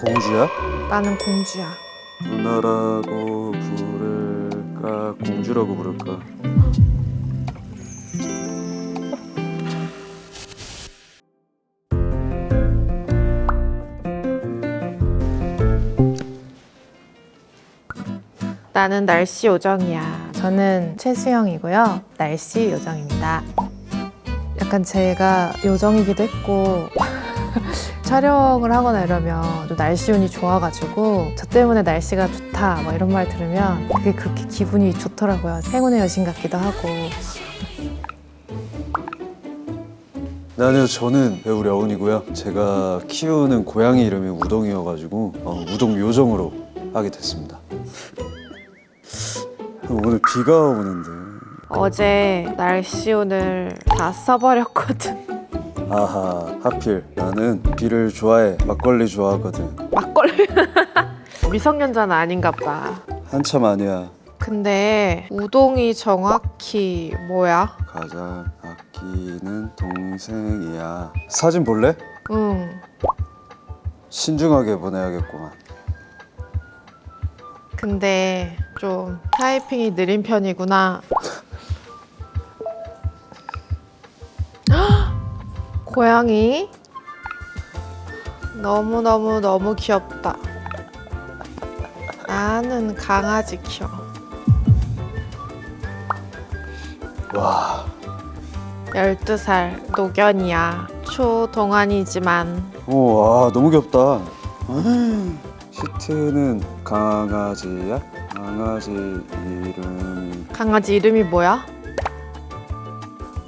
공주야? 나는 공주야. 누나라고 부를까 공주라고 부를까? 나는 날씨 요정이야. 저는 최수영이고요. 날씨 요정입니다. 약간 제가 요정이기도 했고 촬영을 하거나 이러면 좀 날씨 운이 좋아가지고 저 때문에 날씨가 좋다 막 이런 말 들으면 그게 그렇게 기분이 좋더라고요. 행운의 여신 같기도 하고. 저는 배우 려운이고요. 제가 키우는 고양이 이름이 우동이어가지고 우동 요정으로 하게 됐습니다. 오늘 비가 오는데. 어제 날씨 운을 다 써버렸거든. 아하, 하필 나는 비를 좋아해. 막걸리 좋아하거든. 막걸리? 미성년자는 아닌가 봐. 한참 아니야. 근데 우동이 정확히 뭐야? 가장 아끼는 동생이야. 사진 볼래? 응. 신중하게 보내야겠구만. 근데 좀 타이핑이 느린 편이구나. 고양이 너무 귀엽다. 나는 강아지 키워. 와, 12살 노견이야. 초동안이지만 와 너무 귀엽다. 시트는 강아지야? 강아지 이름이 강아지 이름이 뭐야?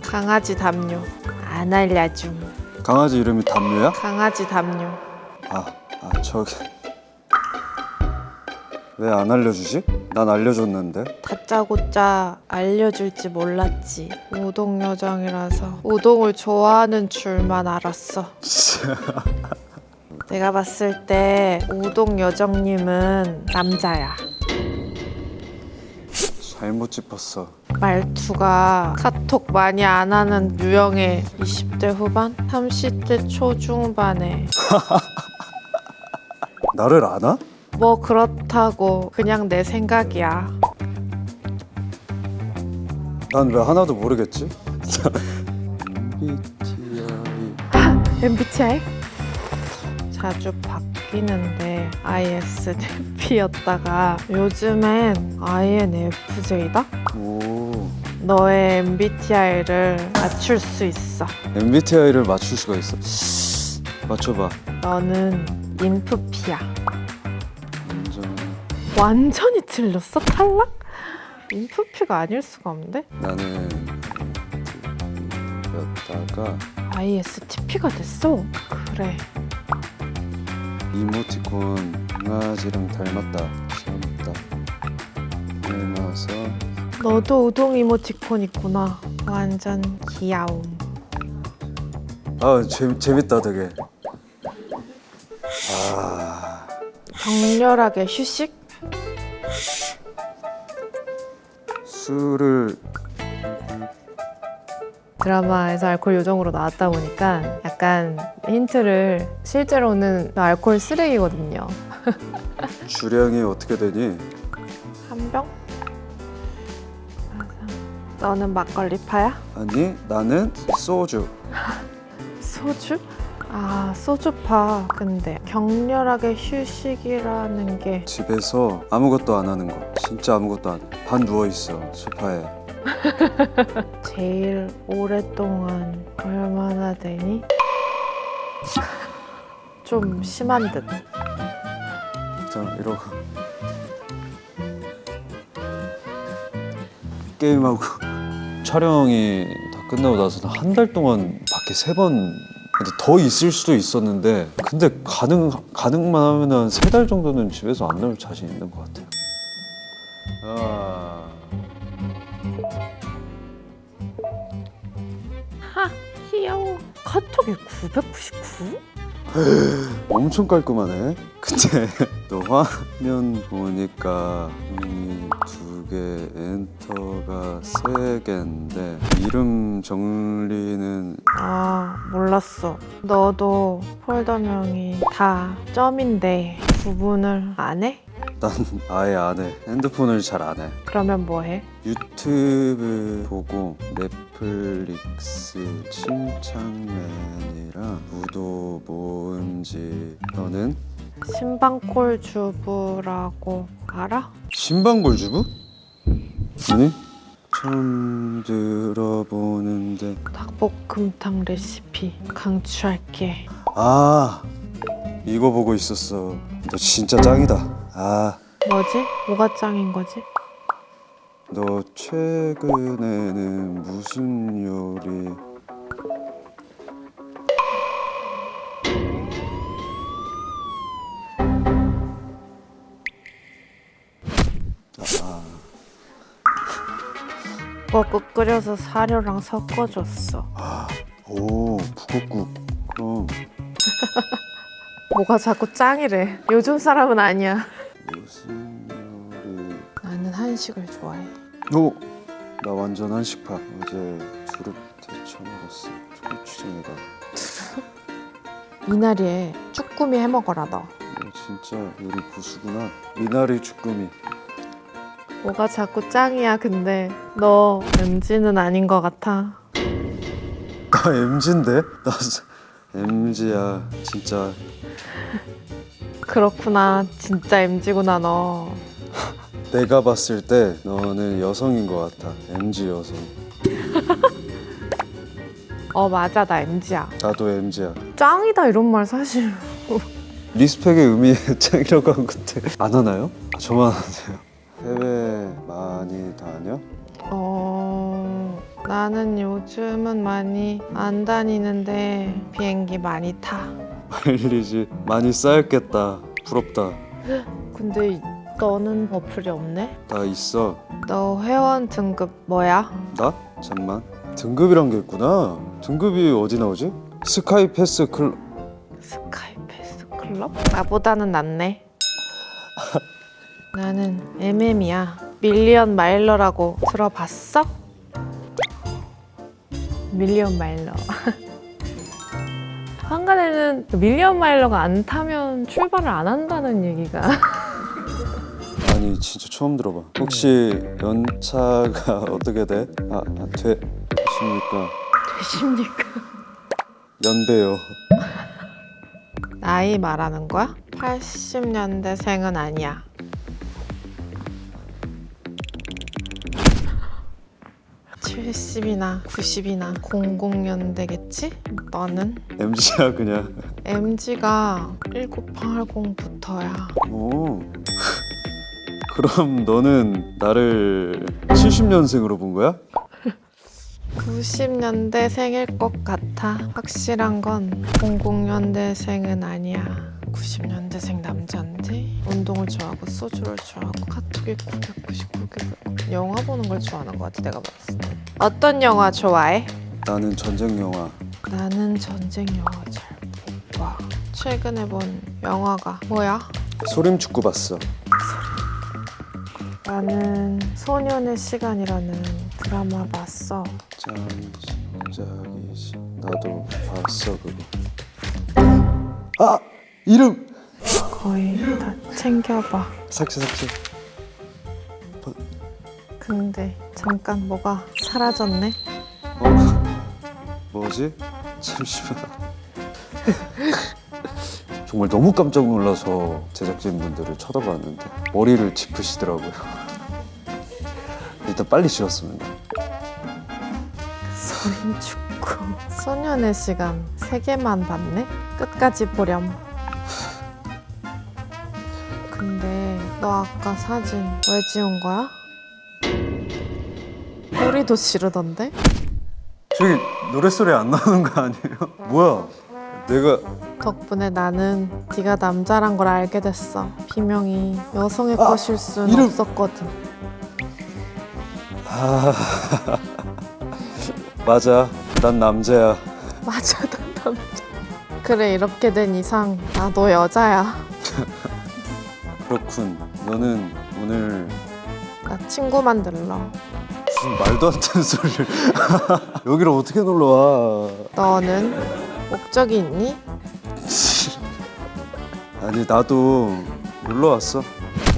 강아지 담요. 안 알려줌. 강아지 이름이 담요야? 강아지 담요. 저기 왜 안 알려주지? 난 알려줬는데. 다짜고짜 알려줄지 몰랐지. 우동 요정이라서 우동을 좋아하는 줄만 알았어. 내가 봤을 때 우동 요정님은 남자야. 잘못 짚었어. 말투가 카톡 많이 안 하는 유형의 20대 후반? 30대 초중반에. 나를 아나? 뭐 그렇다고 그냥 내 생각이야. 난 왜 하나도 모르겠지? MBTI MBTI? 자주 바뀌는데 ISTP였다가 요즘엔 INFJ다? 오, 너의 MBTI를 맞출 수 있어. MBTI를 맞출 수가 있어? 맞춰봐. 너는 인프피야. 완전 완전히 틀렸어? 탈락? 인프피가 아닐 수가 없는데? 나는 였다가 ISTP가 됐어. 그래. 이모티콘 강아지랑 닮았다. 귀엽다. 닮아서 너도 우동 이모티콘 있구나. 완전 귀여움. 재밌다 되게. 격렬하게 휴식? 술을 드라마에서 알코올 요정으로 나왔다 보니까 약간 힌트를 실제로는 알코올 쓰레기거든요. 주량이 어떻게 되니? 한 병? 맞아. 너는 막걸리파야? 아니 나는 소주. 소주? 소주파. 근데 격렬하게 휴식이라는 게 집에서 아무것도 안 하는 거. 진짜 아무것도 안 해. 반 누워 있어 소파에. 제일 오랫동안 얼마나 되니? 좀 심한 듯. 자 이러고 게임하고. 촬영이 다 끝나고 나서는 한 달 동안 밖에 3번. 근데 더 있을 수도 있었는데 근데 가능만 하면 한 3달 정도는 집에서 안 나올 자신 있는 것 같아요. 귀여워. 카톡이 999? 엄청 깔끔하네. 근데 너 화면 보니까 이름이 2개, 엔터가 3개인데 이름 정리는 아, 몰랐어. 너도 폴더명이 다 점인데 구분을 안 해? 난 아예 안 해. 핸드폰을 잘 안 해. 그러면 뭐 해? 유튜브 보고 넷플릭스 침착맨이랑 무도 모음지. 너는? 신방콜 주부라고 알아? 신방골주부? 아니? 처음 들어보는데. 닭볶음탕 레시피 강추할게. 아, 이거 보고 있었어. 너 진짜 짱이다. 아, 뭐지? 뭐가 짱인 거지? 너 최근에는 무슨 요리? 북엇국 끓여서 사료랑 섞어줬어. 오, 북엇국. 그럼 뭐가 자꾸 짱이래. 요즘 사람은 아니야. 무슨 요리? 나는 한식을 좋아해. 오, 나 완전 한식파. 어제 두릅 데쳐 먹었어. 초고추장에다. 미나리에 쭈꾸미 해 먹어라 너. 너 진짜 요리 고수구나. 미나리 주꾸미. 뭐가 자꾸 짱이야. 근데 너 MZ는 아닌 것 같아. 나 MZ인데? 나 MZ야 진짜. 그렇구나. 진짜 MZ구나 너. 내가 봤을 때 너는 여성인 것 같아. MZ 여성. 맞아. 나 MZ야. 나도 MZ야. 짱이다 이런 말 사실. 리스펙의 의미의 짱이라고 한 건데 안 하나요? 저만 하세요. 해외 많이 다녀? 나는 요즘은 많이 안 다니는데 비행기 많이 타. 말리지. 많이 쌓였겠다. 부럽다. 근데 너는 어플이 없네? 나 있어. 너 회원 등급 뭐야? 나? 잠만. 등급이란 게 있구나. 등급이 어디 나오지? 스카이 패스 클럽. 스카이패스 클럽? 나보다는 낫네. 나는 MM이야. 밀리언 마일러라고 들어봤어? 밀리언 마일러. 한간에는 밀리언 마일러가 안 타면 출발을 안 한다는 얘기가. 아니 진짜 처음 들어봐. 혹시 연차가 어떻게 돼? 되십니까? 되십니까? 연배요. 나이 말하는 거야? 80년대생은 아니야. (70이나) (90이나) (00년대겠지) 너는? MZ야 그냥. MG가 1980부터야. 오. 그럼 너는 나를 70년생으로 본 거야? 90년대생일 것 같아. 확실한 건 00년대생은 아니야. 90년대생 남자인데 운동을 좋아하고 소주를 좋아하고 카톡이 999개. 영화 보는 걸 좋아하는 것 같아 내가 봤을 때. 어떤 영화 좋아해? 나는 전쟁 영화. 나는 전쟁 영화 잘 못 봐. 최근에 본 영화가 뭐야? 소림축구 봤어. 나는 소년의 시간이라는 드라마 봤어. 짱이지. 나도 봤어 그거. 아! 이름! 거의 다 챙겨봐. 삭제. 근데 잠깐 뭐가 사라졌네? 뭐지? 잠시만. 정말 너무 깜짝 놀라서 제작진분들을 쳐다봤는데 머리를 짚으시더라고요. 일단 빨리 지웠습니다. 소림축구. 소년의 시간 3개만 봤네? 끝까지 보렴. 근데 너 아까 사진 왜 지운 거야? 소리도 지르던데? 저기 노랫소리 안 나오는 거 아니에요? 뭐야? 내가 덕분에 나는 네가 남자란 걸 알게 됐어. 비명이 여성의 아, 것일 순 이름! 없었거든. 맞아. 난 남자야. 맞아, 난 남자. 그래, 이렇게 된 이상 나도 여자야. 그렇군. 너는 오늘 나 친구 만들러. 무슨 말도 안 되는 소리를 여기를 어떻게 놀러 와? 너는 목적이 있니? 아니 나도 놀러 왔어.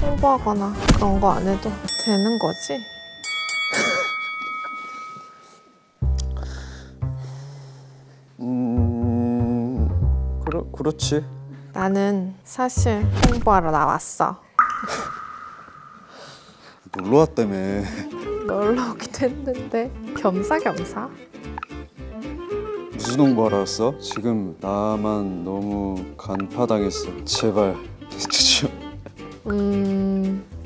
홍보하거나 그런 거 안 해도 되는 거지? 그렇지. 나는 사실 홍보하러 나왔어. 놀러 왔다며. 놀러 오기도 했는데 겸사겸사. 무슨 홍보하러 왔어? 지금 나만 너무 간파당했어. 제발 해주죠.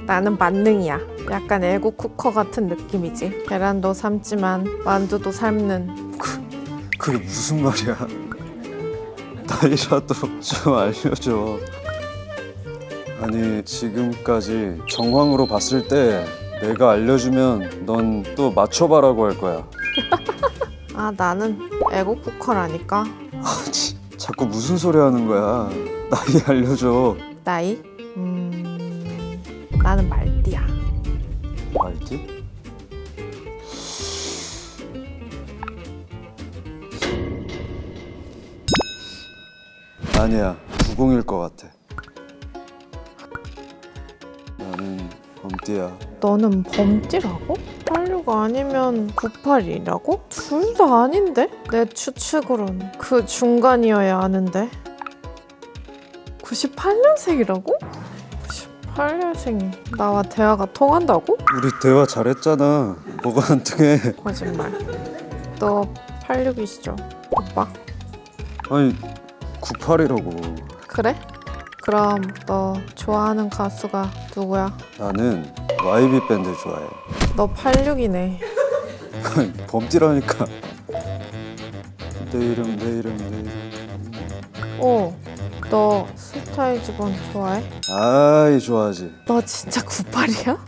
나는 만능이야. 약간 애국 쿠커 같은 느낌이지. 계란도 삶지만 만두도 삶는. 그게 무슨 말이야? 나이라도 좀 알려줘. 아니 지금까지 정황으로 봤을 때 내가 알려주면 넌 또 맞춰봐라고 할 거야. 아, 나는 애국 쿠커라니까. 자꾸 무슨 소리 하는 거야? 나이 알려줘. 나이? 나는 말띠야. 말띠? 아니야, 90일 것 같아. 나는 범띠야. 너는 범띠라고? 86 아니면 98이라고? 둘 다 아닌데? 내 추측으론 그 중간이어야 하는데. 98년생이라고? 98년생이 나와 대화가 통한다고? 우리 대화 잘했잖아. 뭐가 안 통해? 거짓말. 너 86이시죠, 오빠? 아니 98이라고. 그래? 그럼 너 좋아하는 가수가 누구야? 나는 YB 밴드 좋아해. 너 86이네. 아니, 범띠라니까. 내 이름. 오, 너 스타이즈본 좋아해? 아이 좋아하지. 너 진짜 98이야?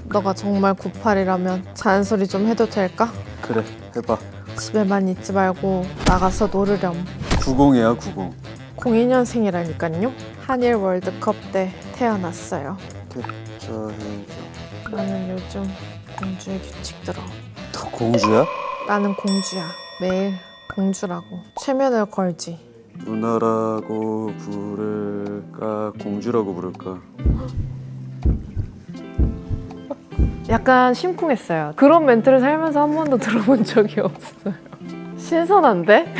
너가 정말 98이라면 잔소리 좀 해도 될까? 그래 해봐. 집에만 있지 말고 나가서 노르렴. 90이야 90. 02년생이라니까요. 한일 월드컵 때 태어났어요. 캡처해줘. 나는 요즘 공주의 규칙 들어. 너 공주야? 나는 공주야. 매일 공주라고 최면을 걸지. 누나라고 부를까 공주라고 부를까? 약간 심쿵했어요. 그런 멘트를 살면서 한 번도 들어본 적이 없어요. 신선한데?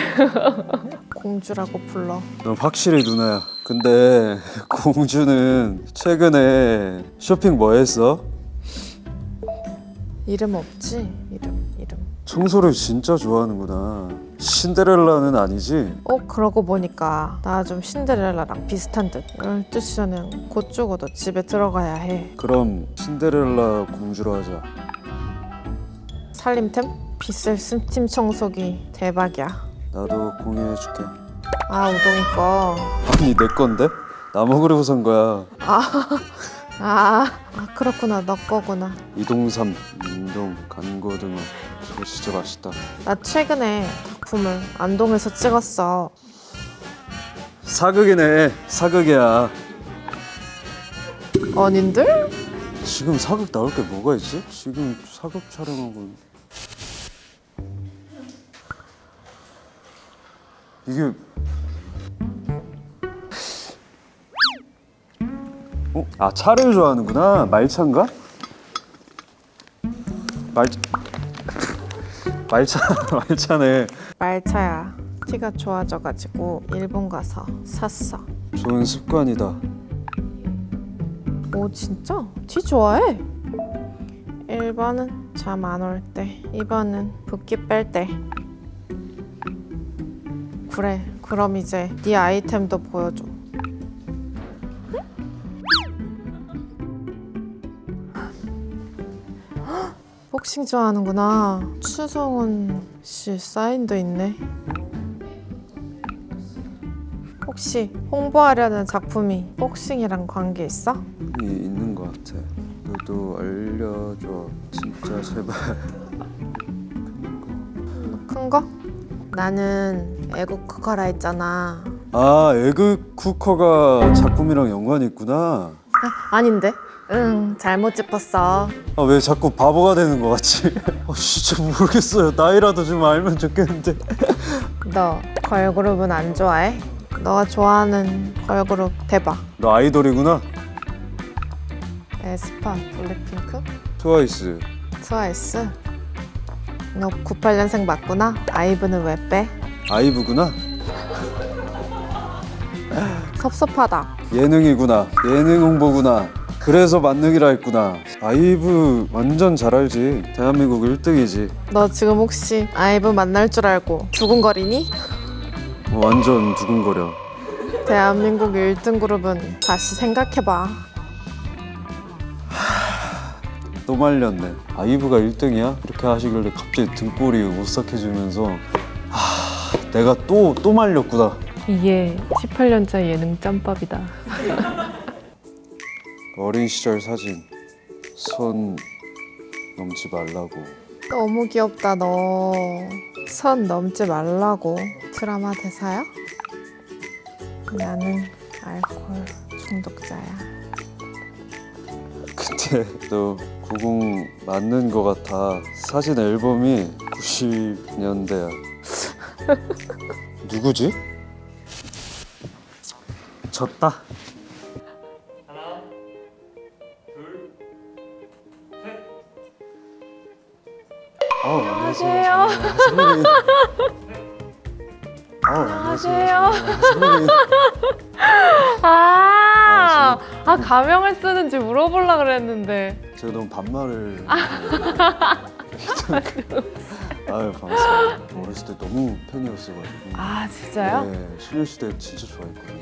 공주라고 불러. 넌 확실히 누나야. 근데 공주는 최근에 쇼핑 뭐 했어? 이름 없지? 이름. 청소를 진짜 좋아하는구나. 신데렐라는 아니지? 그러고 보니까 나 좀 신데렐라랑 비슷한 듯. 12시 전엔 곧 죽어도 집에 들어가야 해. 그럼 신데렐라 공주로 하자. 살림템? 빗을 쓴 팀 청소기 대박이야. 나도 공유해줄게. 아, 우동이 거. 아니 내 건데? 나 먹으려고 산 거야. 그렇구나. 너 거구나. 이동삼, 민동, 간고등어. 이거 진짜 맛있다. 나 최근에 작품을 안동에서 찍었어. 사극이네. 사극이야. 아닌들? 지금 사극 나올 게 뭐가 있지? 지금 사극 촬영하고 이게 차를 좋아하는구나. 말차인가? 말차네. 말차야. 티가 좋아져가지고 일본 가서 샀어. 좋은 습관이다. 오, 진짜? 티 좋아해? 1번은 잠 안 올 때, 2번은 붓기 뺄 때. 그래, 그럼 이제 네 아이템도 보여줘. 복싱 좋아하는구나. 추성훈 씨 사인도 있네. 혹시 홍보하려는 작품이 복싱이랑 관계 있어? 있는 것 같아. 너도 알려줘. 진짜 제발. 큰 거? 나는 애국 그거라 했잖아. 아, 에그 쿠커가 작품이랑 연관이 있구나. 아닌데? 응, 잘못 짚었어. 아, 왜 자꾸 바보가 되는 거 같지? 진짜 모르겠어요. 나이라도 좀 알면 좋겠는데. 너 걸그룹은 안 좋아해? 너가 좋아하는 걸그룹 대박. 너 아이돌이구나. 에스파, 블랙핑크, 트와이스. 트와이스. 너 98년생 맞구나? 아이브는 왜 빼? 아이브구나. 섭섭하다. 예능이구나. 예능 홍보구나. 그래서 만능이라 했구나. 아이브 완전 잘 알지. 대한민국 1등이지. 너 지금 혹시 아이브 만날 줄 알고 두근거리니? 완전 두근거려. 대한민국 1등 그룹은 다시 생각해봐. 또 말렸네. 아이브가 1등이야? 이렇게 하시길래 갑자기 등골이 오싹해지면서 내가 또 말렸구나. 이게 18년짜 예능 짬밥이다. 어린 시절 사진. 선 넘지 말라고. 너무 귀엽다 너. 선 넘지 말라고. 드라마 대사야? 나는 알코올 중독자야. 근데 너 90 맞는 거 같아. 사진 앨범이 90년대야. 누구지? 졌다. 안녕하세요. 선배님. 안녕하세요. 선배님. 가명을 쓰는지 물어보려고 그랬는데. 제가 너무 반말을. 아유, 반갑습니다. 어렸을 때 너무 팬이었어가지고. 아 진짜요? 네, 소녀시대 진짜 좋아했거든요.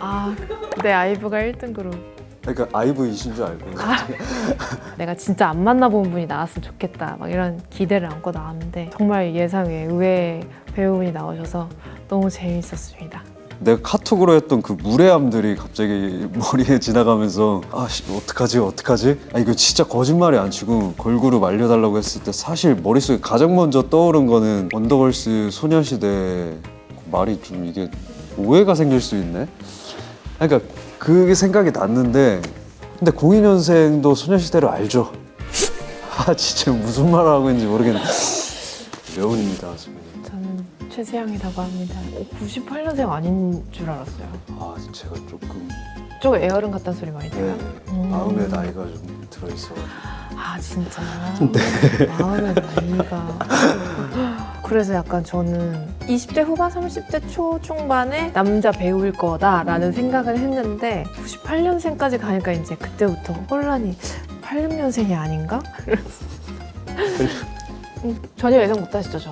내 아이브가 1등 그룹. 그러니까 아이브이신 줄 알고. 내가 진짜 안 만나본 분이 나왔으면 좋겠다 막 이런 기대를 안고 나왔는데 정말 예상 외 의외의 배우분이 나오셔서 너무 재밌었습니다. 내가 카톡으로 했던 그 무례함들이 갑자기 머리에 지나가면서 어떡하지? 이거 진짜 거짓말이 안 치고 걸그룹 알려달라고 했을 때 사실 머릿속에 가장 먼저 떠오른 거는 원더걸스 소녀시대. 말이 좀 이게 오해가 생길 수 있네. 그러니까 그게 생각이 났는데 근데 02년생도 소녀시대를 알죠. 진짜 무슨 말을 하고 있는지 모르겠네. 여운입니다. 저는 최세영이라고 합니다. 98년생 아닌 줄 알았어요. 제가 조금 좀 에어른 같다는 소리 많이 들어요. 마음의 나이가 좀 들어있어가지고. 진짜? 네. 마음의 나이가. 그래서 약간 저는 20대 후반, 30대 초중반의 남자 배우일 거다라는 생각을 했는데 98년생까지 가니까 이제 그때부터 혼란이 86년생이 아닌가? 전혀 예상 못 하시죠, 저?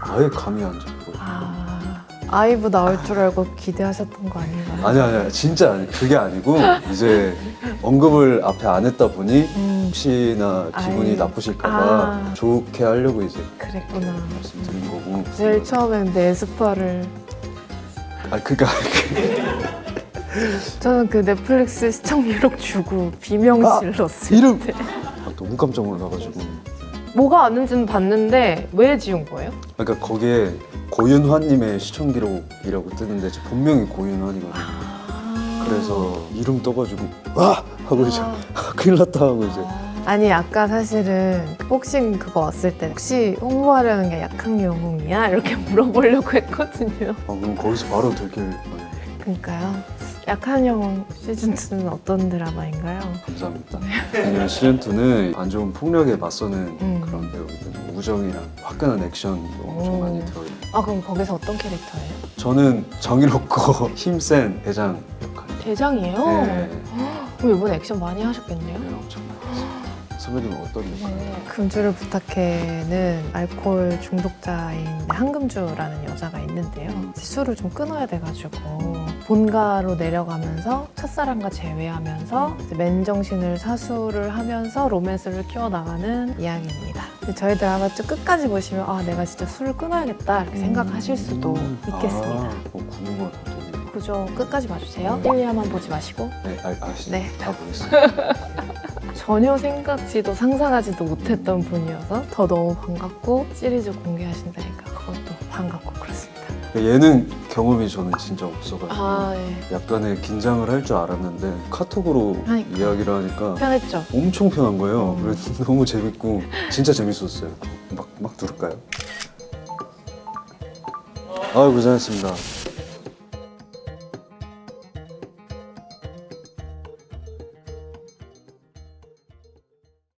아예 감이 안 잡고. 아이브 나올 줄 알고 기대하셨던 거 아닌가요? 아니 진짜 그게 아니고 이제 언급을 앞에 안 했다 보니 혹시나 기분이 나쁘실까봐 좋게 하려고 이제 그랬구나. 말씀드린 거고. 제일 처음엔 내 에스파를 그러니까 저는 그 넷플릭스 시청 기록 주고 비명 질렀을 이름! 때 너무 깜짝 놀라가지고. 뭐가 왔는지는 봤는데 왜 지운 거예요? 그러니까 거기에 고윤화님의 시청 기록이라고 뜨는데 제 본명이 고윤환이거든요. 그래서 이름 떠가지고 하고 이제 큰일 났다 하고 이제. 아니 아까 사실은 복싱 그거 왔을 때 혹시 홍보하려는 게 약한 영웅이야? 이렇게 물어보려고 했거든요. 그럼 거기서 바로 되길. 그러니까요. 약한 영웅 시즌2는 어떤 드라마인가요? 감사합니다. 왜냐면 시즌2는 안 좋은 폭력에 맞서는 그런 배우거든요. 우정이랑 화끈한 액션도 엄청 많이 들어있고. 그럼 거기서 어떤 캐릭터예요? 저는 정의롭고 힘센 대장 역할. 대장이에요? 네. 그럼 이번에 액션 많이 하셨겠네요? 네, 엄청 많이 했어요. 선배님은 어떤 역할? 금주를 부탁해는 알코올 중독자인 한금주라는 여자가 있는데요. 술을 좀 끊어야 돼가지고 본가로 내려가면서 첫사랑과 재회하면서 맨정신을 사수를 하면서 로맨스를 키워나가는 이야기입니다. 저희 드라마 쭉 끝까지 보시면 내가 진짜 술을 끊어야겠다 이렇게 생각하실 수도 있겠습니다. 궁금하다. 그죠? 끝까지 봐주세요. 1, 2화만 보지 마시고. 네, 알겠습니다. 네. 다 보겠습니다. 전혀 생각지도 상상하지도 못했던 분이어서 더 너무 반갑고 시리즈 공개하신다니까 그것도 반갑고 그렇습니다. 예능 경험이 저는 진짜 없어가지고 아, 예. 약간의 긴장을 할 줄 알았는데 카톡으로 하니까. 이야기를 하니까 편했죠. 엄청 편한 거예요. 그래서 너무 재밌고 진짜 재밌었어요. 막 누를까요? 아유 고생했습니다.